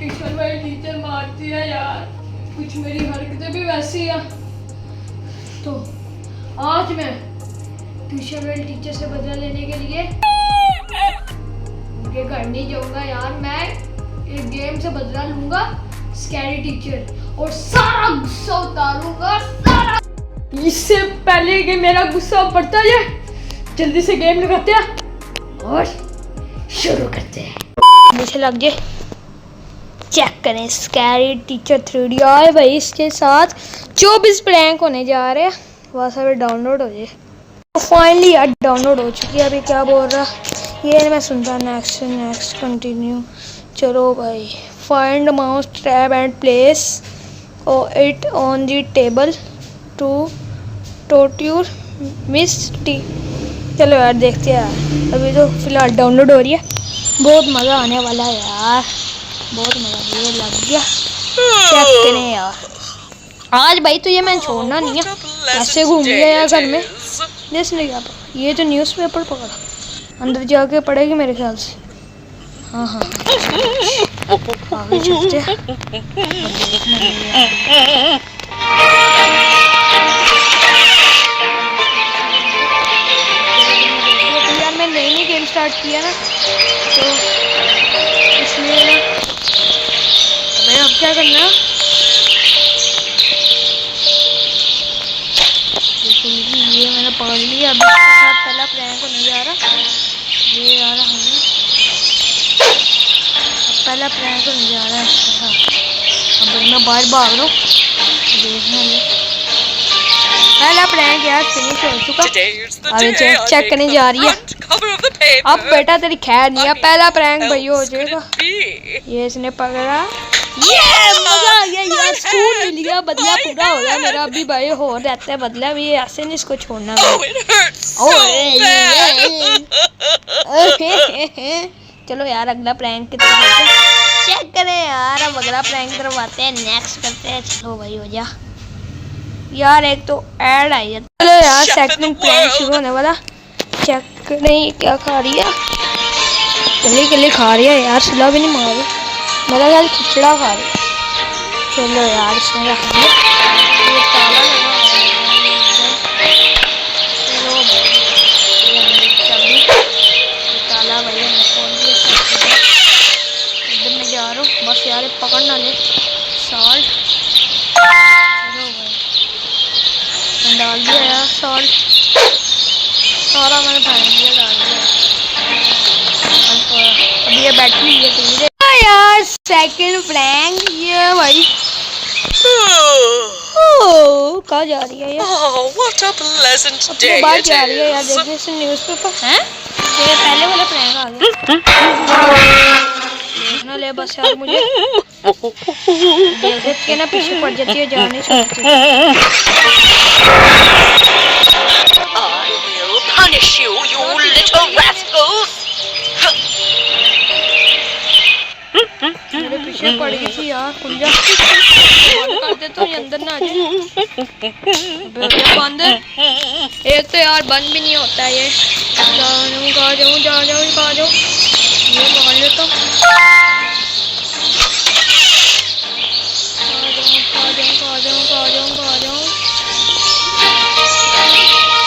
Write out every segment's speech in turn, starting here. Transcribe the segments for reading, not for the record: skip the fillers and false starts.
Tuition वाली teacher मारती है यार, कुछ मेरी हरकतें भी वैसी है। तो आज मैं ट्यूशन वाली टीचर से बदला लेने के लिए उनके घर नहीं जाऊंगा यार। मैं एक गेम से बदला लूंगा स्कैरी टीचर और सारा गुस्सा उतारूंगा सारा। इससे पहले कि मेरा गुस्सा बढ़ता जाए, जल्दी से गेम लगाते हैं और शुरू करते हैं। मुझे लग जाए चेक करें स्कैरी टीचर 3D आए भाई, इसके साथ 24 प्रैंक होने जा रहे हैं। बस अभी डाउनलोड हो जाए। तो फाइनली यार डाउनलोड हो चुकी है। अभी क्या बोल रहा ये मैं सुनता, नेक्स्ट कंटिन्यू। चलो भाई, find mouse trap and place it on the table to torture miss T. चलो यार देखते हैं यार, अभी तो फिलहाल डाउनलोड हो रही है। बहुत मज़ा आने वाला है यार, बहुत मज़ा ये लग गया। चेक करें यार, आज भाई तो ये मैं छोड़ना नहीं है, ऐसे घूम गया यार घर में। नहीं क्या ये तो न्यूज़पेपर पकड़ा, अंदर जाके पड़ेगी मेरे ख्याल से। हाँ आगे चलते हैं। यार मैं नई गेम स्टार्ट किया ना, तो इसलिए ना मैं अब क्या करना, ये मैंने पकड़ लिया। अभी इसके साथ पहला प्रैंक होने जा रहा, ये आ रहा है पहला प्रैंक होने जा रहा है इसके साथ। अब भाई मैं बाहर भाग रहा हूँ, देखना नहीं। पहला प्रैंक यार फिनिश हो चुका। अरे चेक करने जा रही है। अब बेटा तेरी खैर नहीं है, पहला प्रैंक भाई हो जाएगा। ये इसने पकड़ा, ये मजा आ गया यार, स्कूल मिल गया, बदला पूरा हो गया मेरा। अभी भाई हो रहता है बदला भी, ऐसे नहीं इसको छोड़ना। चलो यार अगला प्रैंक की तरफ आते हैं, चेक करें यार। अब अगला प्रैंक की तरफ आते हैं, नेक्स्ट करते हैं। चलो भाई हो जा यार, एक तो ऐड आई है। चलो यार सेकंड प्रैंक शुरू होने वाला। चेक नहीं क्या खा रही है, गली खा रही है यार, सुला भी नहीं मार रही, मेरा ख्याल खिचड़ा खा रही है। चलो यार इसमें रख दिया, ये ताला लगा हुआ है। चलो भाई ताला भैया मैं खोल दिया। इधर मैं जा रहा हूँ, बस यार पकड़ ना ले सॉल्ट। चलो भाई डाल दिया यार सॉल्ट, सारा मैंने डाल दिया। अब ये बैटरी है तो यार सेकंड प्रैंक ये भाई। कहाँ जा रही है ये? अपने बाहर जा रही है यार, देखने से न्यूज़पेपर हैं। ये पहले वाला प्रैंक आ गया, देखना ले बस यार। मुझे देख के ना पीछे पड़ जाती है, जाने छोड़ती मेरे पीछे पड़ गई थी यार। खुल जा, बंद कर दे तो ये अंदर ना आ जाए। बंद है एक तो यार, बंद भी नहीं होता है ये। कहाँ जाऊँ ये मान लेता हूँ।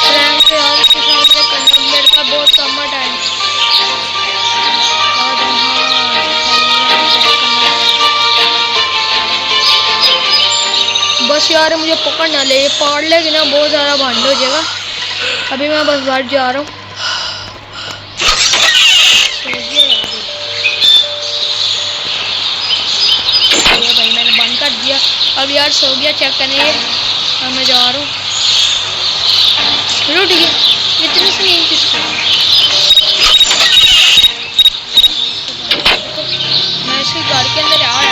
प्रैंक यार इसके सामने करना मेरे पास बहुत कम टाइम। बस यार मुझे पकड़ ना ले, ये पकड़ लेगी ना बहुत ज़्यादा भांड हो जाएगा। अभी मैं बस बाहर जा रहा हूँ। भाई मैंने बंद कर दिया, अब यार सो गया। चेक करने अब मैं जा रहा हूँ। चलो ठीक है, इतनी सी नींद किसको, मैं इसकी गाड़ी के अंदर यार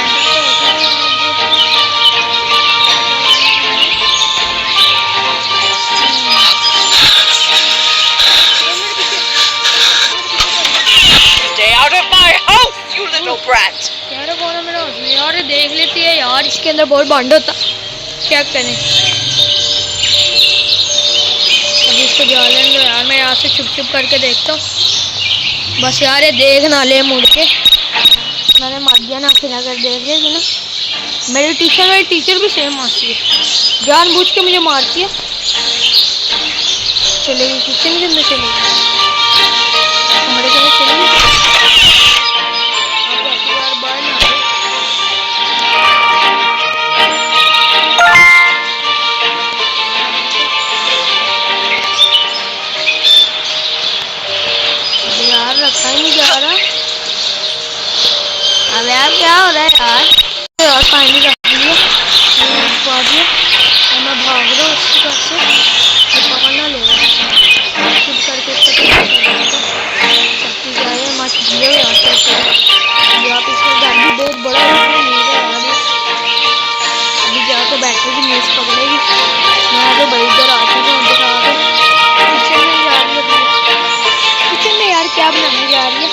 यार देख लेती है यार, इसके अंदर बहुत बंद होता। चेक करें अभी इसको जा लेने दो यार, मैं यहाँ से छुप करके देखता हूँ। बस यार ये देख ना ले मुड़ के। मैंने मार दिया ना, फिर अगर देख लिया कि ना मेरी टीचर भी सेम मारती है, जानबूझ के मुझे मारती है। चलेगी किचन के अंदर, चलेगी हमारे घर चलेगी। यार बाहर ना यार, रखा ही नहीं जा रहा। अब यार क्या हो रहा है यार पानी रख दिया और मैं भाग रहा हूँ उसके घर से, पकड़ना लेगा खुद करके चलती जाए। मच दिए यहाँ पे इसमें घर भी बहुत बड़ा है, न्यूज़ है यार। अभी जाकर बैठेगी, न्यूज़ पकड़ेगी। मैं तो बड़ी इधर आ चुकी हूँ, उधर आ गई किचन में जा रही है। किचन में यार क्या बनाने जा रही है?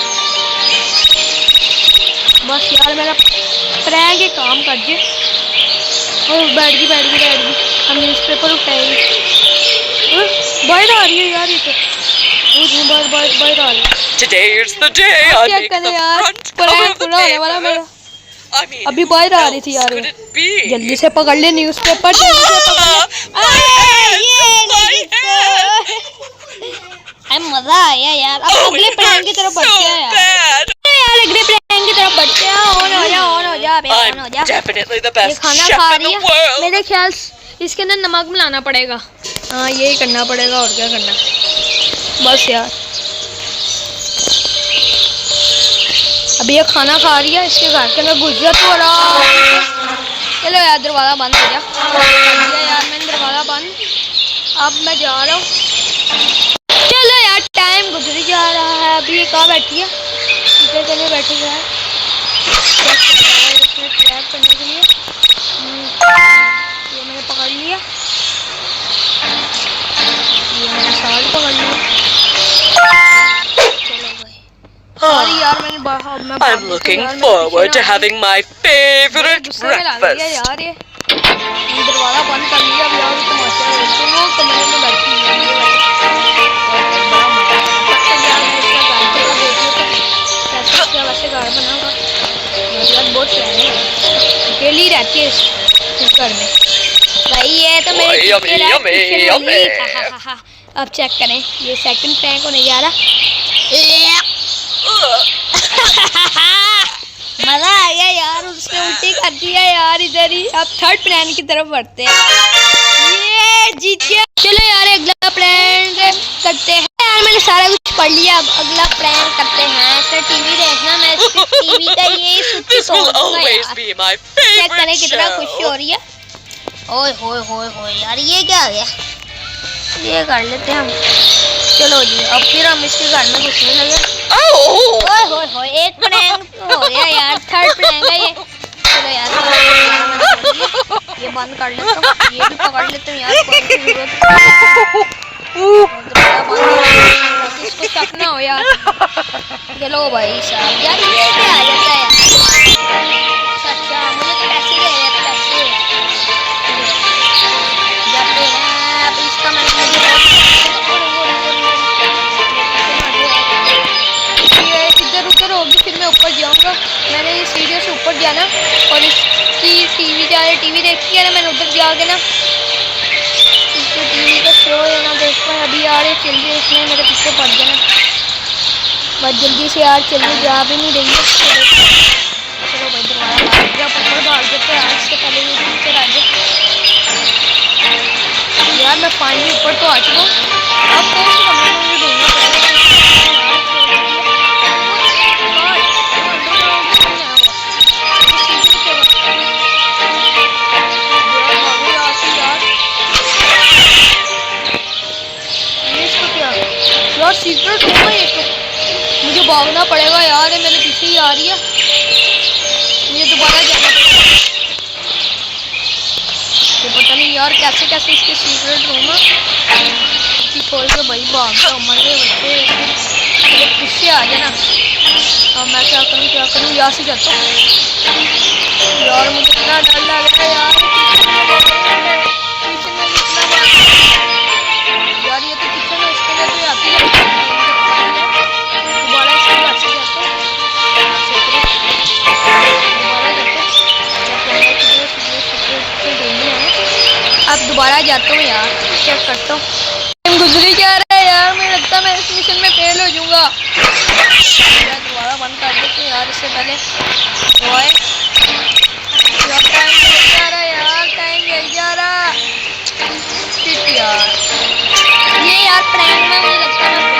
बस यार मेरा प्रैंक के काम कर दे। और बैठ गई। हम न्यूज़पेपर उठाएगी। बाहर आ रही है यार, ये तो बाहर आ रही है। क्या करे यार, प्रैंक पूरा होने वाला मेरा। अभी बाहर आ रही थी यार, जल्दी से पकड़ ले न्यूज़पेपर, जल्दी से पकड़ ले। मजा आया यार। अब अगले प्रैंक की तरफ बढ़ते हैं यार, अगले प्रैंक की तरफ बढ़ते हैं। ऑन हो जा। ये खाना खा रही है, मेरे ख्याल से इसके अंदर नमक मिलाना पड़ेगा। हाँ यही करना पड़ेगा, और क्या करना। बस यार अभी ये खाना खा रही है, इसके घर के अंदर घुस जा तो रहा। चलो यार दरवाज़ा बंद हो जा यार, मैंने दरवाज़ा बंद। अब मैं जा रहा हूँ। चलो यार टाइम गुजर जा रहा है। अभी ये कहाँ बैठी है? इधर चले बैठी है ट्रैक करने के लिए। ये मैंने पकड़ लिया, ये मैंने साल पकड़ लिया। चलो भाई सॉरी यार, मैंने I'm looking forward to having my favorite breakfast। यार ये दरवाज़ा बंद कर लिया। अब यार तमाशा है, वो कमरे में बैठी है। वैसे घर बना हुआ यार, बहुत प्यारी है। अकेली रहती है इस घर में भाई। ये तो मेरे अब चेक करें, ये सेकंड प्रैंक होने जा रहा। मजा आ गया यार, उसने उल्टी कर दिया यार इधर ही। अब थर्ड प्रैंक की तरफ बढ़ते हैं। ये जीत गया। चलो यार अगला प्रैंक करते हैं। यार मैंने सारा कुछ पढ़ लिया, अब अगला प्रैंक करते हैं। इसने टीवी देखना, मैं टीवी का ये स्विच तोड़ दूंगा यार। चेक करें कितना खुशी हो रही है। ओए होए यार, ये क्या हो गया? ये कर लेते हैं हम। चलो जी, अब फिर हम इसके घर में घुसने लगे। ओए होए, एक प्रैंक हो गया यार, थर्ड प्रैंक है ये। चलो यार ये बंद कर लेता हूँ, ये भी पकड़ लेते हैं यार। इसको शक ना हो यार। चलो भाई साहब यार, ये क्या आ जाता है यार। अच्छा मुझे तो पैसे दे रहे, पैसे जाते हैं। अब इसका मैं इधर उधर होगी, फिर मैं ऊपर जाऊंगा। मैंने ये सीढ़ियों से ऊपर जाना और इसकी टीवी देखी है ना, मैंने उधर जाके ना इसके टीवी का शो है ना देखता है। अभी यार ये चल रही है, इसमें मेरे पीछे पड़ जाना। बस जल्दी से यार चलिए, जा भी नहीं रही है। चलो भाई दरवाजा ऊपर भाग जाते हैं यार, इससे पहले ये टीचर आ जाए। यार मैं फाइनली ऊपर तो आ चुका हूँ। अब कौन सी कमरे में मुझे ढूंढना पड़ेगा। यार सीक्रेट होगा ये तो, मुझे भागना पड़ेगा यार। ये मेरे पीछे ही आ रही है, मुझे दोबारा जाना पड़ेगा। ये पता नहीं यार कैसे इसके सीक्रेट रूम है। खोल के भाई भाग जाओ, मर गए बच्चे। मेरे पीछे आ जाना। अब मैं क्या करूँ यहाँ से जाता हूँ यार। मुझे इतना डर लग रहा है यार, यार ये तो किचन है, इसके अंदर कोई आती है। दोबारा इसके घर से जाता हूँ। मैं जाता हूँ यार, चेक करता हूँ। गुजरी जा रहा है यार, मुझे लगता है मैं इस मिशन में फेल हो जाऊंगा। दोबारा बंद कर देते यार, इससे पहले टाइम नहीं जा रहा यार, टाइम नहीं जा रहा। शिट यार, ये यार प्रैंक में मुझे लगता है मैं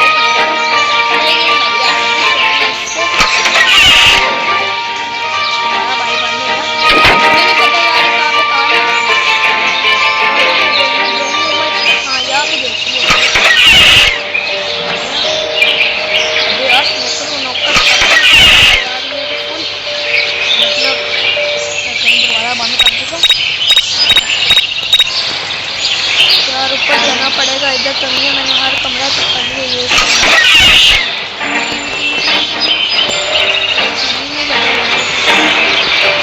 ऊपर जाना पड़ेगा। इधर तो नहीं है, मैंने हर कमरा तक कर लिया। ये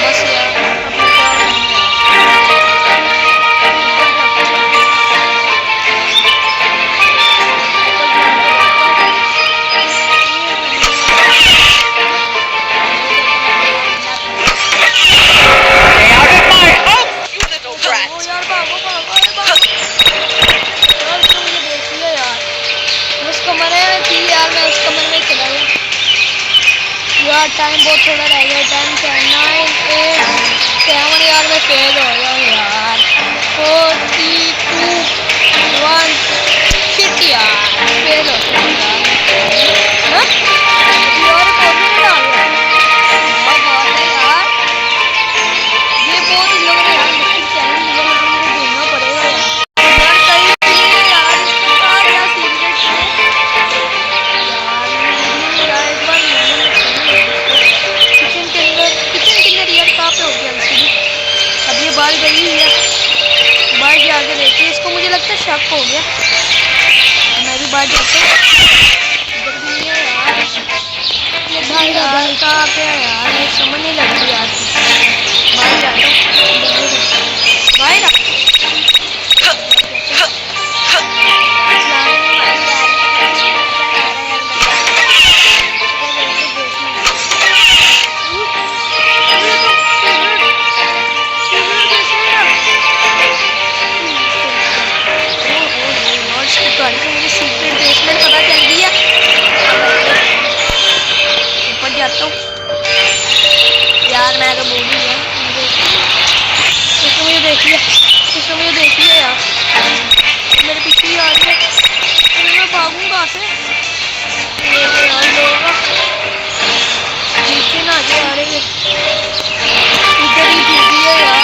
बस यार टाइम बहुत थोड़ा रह गया। 10 9 8 7 यार मैं फेल हो गया यार। 42 1 शिट यार, फेल हो गया यार। यार कॉर्नर आ गया यार, ये बहुत इन लोगों ने यार मुश्किल चैलेंज दिया, लेकिन मुझे ढूंढना पड़ेगा यार। बाहर गई है, बाहर जाके देखिए इसको। मुझे लगता है शक हो गया, मैं भी बाहर जाता हूँ। यार कहाँ पे है यार, मुझे समझ नहीं लग रही यार। बाहर जाता हूँ, बाहर मुझे सीक्रेट बेसमेंट पता चल गई है। ऊपर जाता हूँ यार, मैं तो बोल ही है। इसने मुझे देख लिया, इसने मुझे देख लिया यार, मेरे पीछे ही आ रही है। मैं भागूंगा से नीचे ना आगे आ रही है, इधर ही डूबी है यार।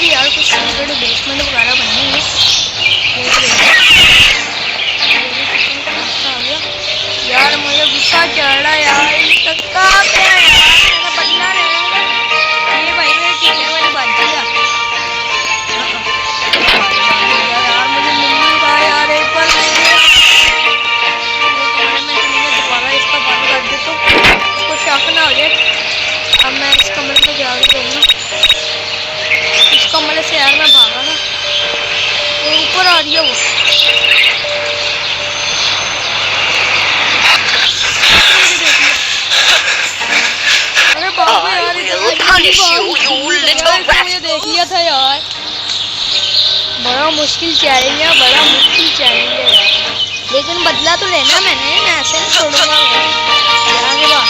यार कुछ सीक्रेट बेसमेंट वगैरह बननी है। यार मुझे गुस्सा चढ़ रहा यार, कहाँ पे है यार, मैंने बनना रहेगा। ये भाई मेरे टीचर मैंने बन दिया यार, मुझे मिल नहीं रहा यार। एक बार मैं दोबारा इसका बंद कर देता हूँ, इसको शक ना हो जाए। अब मैं इस कमरे में जाके देखूँगा। इस कमरे से यार मैं भागा था, वो ऊपर आ रही है वो। अरे बाबा यार, मुझे देख लिया था यार। बड़ा मुश्किल चैलेंज है, बड़ा मुश्किल चैलेंज है यार, लेकिन बदला तो लेना मैंने, मैं ऐसे नहीं छोड़ूंगा। यार ये बात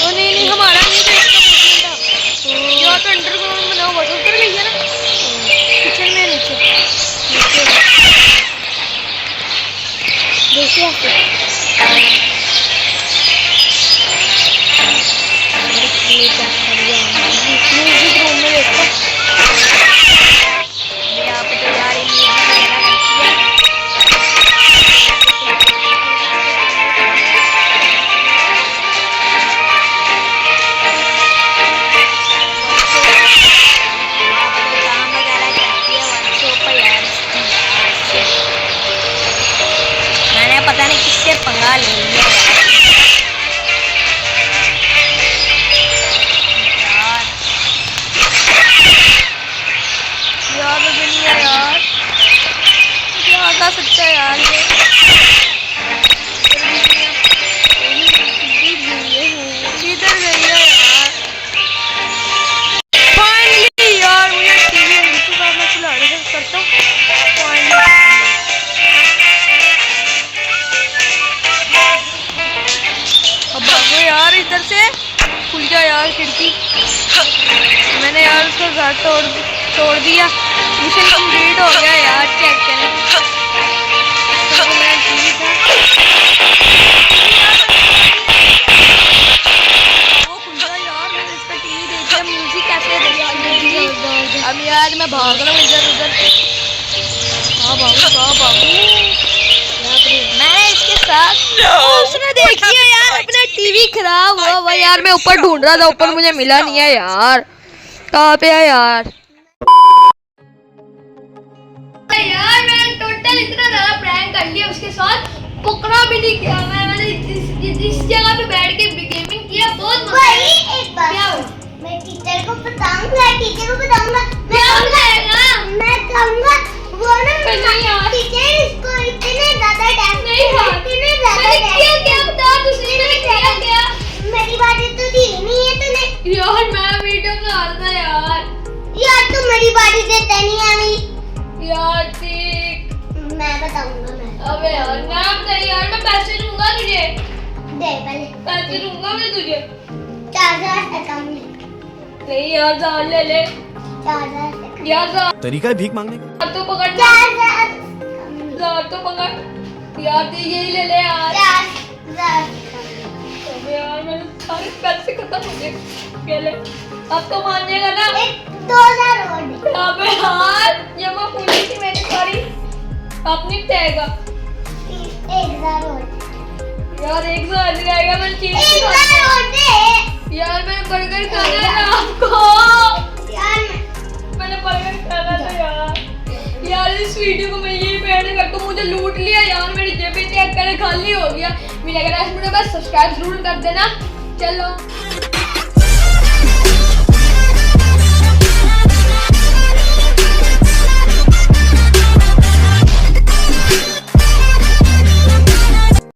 तो नहीं, हमारा नहीं था इसका क्या तो अंडरग्राउंड बना हुआ था, उधर गई है ना किचन में। नीचे देखिए पंगा ले लिया यार मुझे नहीं है यार, मुझे आ सकता है यार ये किधर गई है यार। फाइनली यार मुझे टीवी मिल चुका, मैं खिलाड़ी से करता हूँ। अब भागो यार इधर से, खुल जा यार खिड़की। मैंने यार उसका घर तोड़ दिया, मिशन कंप्लीट हो गया यार। चेक करें तो मेरा टीवी था, वो खुल गया यार। मैंने इसका टीवी देख लिया, म्यूजिक कैसे देखा। अब यार मैं भाग रहा हूँ इधर उधर। कहाँ भागूं मैं इसके साथ। उसने देख लिया यार, अपना टीवी खराब हुआ हुआ यार। मैं ऊपर ढूंढ रहा था, ऊपर मुझे मिला नहीं है यार। कहाँ पे है यार? यार मैंने टोटल इतना ज्यादा प्रैंक कर लिया उसके साथ, पकड़ा भी नहीं किया। मैंने इस जगह पे बैठ के गेमिंग किया, बहुत मजा आया। एक बार क्या हुआ? मैं टीचर को बताऊंगा मैं कहूंगा वो ना नहीं यार, टीचर इसको इतने ज्यादा डांस नहीं यार, इतने ज्यादा मैंने किया क्या बता, तुझे मैंने किया क्या? मेरी बातें तो दी नहीं है तूने यार मैं वीडियो बना रहा था यार तू मेरी बातें देता नहीं आई यार ठीक। मैं बताऊंगा मैं अबे यार ना बता यार, मैं पैसे दूंगा तुझे, दे पहले पैसे दूंगा मैं तुझे। 4000 अकाउंट नहीं यार दाल ले ले 4000 यार, तरीका है भीख मांगने का। तो पकड़ 4000 दाल तो पकड़ यार, तो यही ले ले यार। 4000 अबे यार मेरे सारे पैसे खत्म हो गए, ये ले। अब तो मानेगा ना? 2000 और दे अबे यार जमा पूरी थी मैंने सारी, अब नहीं देगा 1000 और यार। 1,000 नहीं आएगा, मैं चीज 1000 और दे यार। मैंने बर्गर खाना है आपको, यार मैंने बर्गर खाना था यार। यार इस वीडियो को मैं यही एंड करता हूँ, मुझे लूट लिया यार, मेरी जेब इतनी खाली हो गया। मेरे अगर मुझे बस सब्सक्राइब जरूर कर देना। चलो।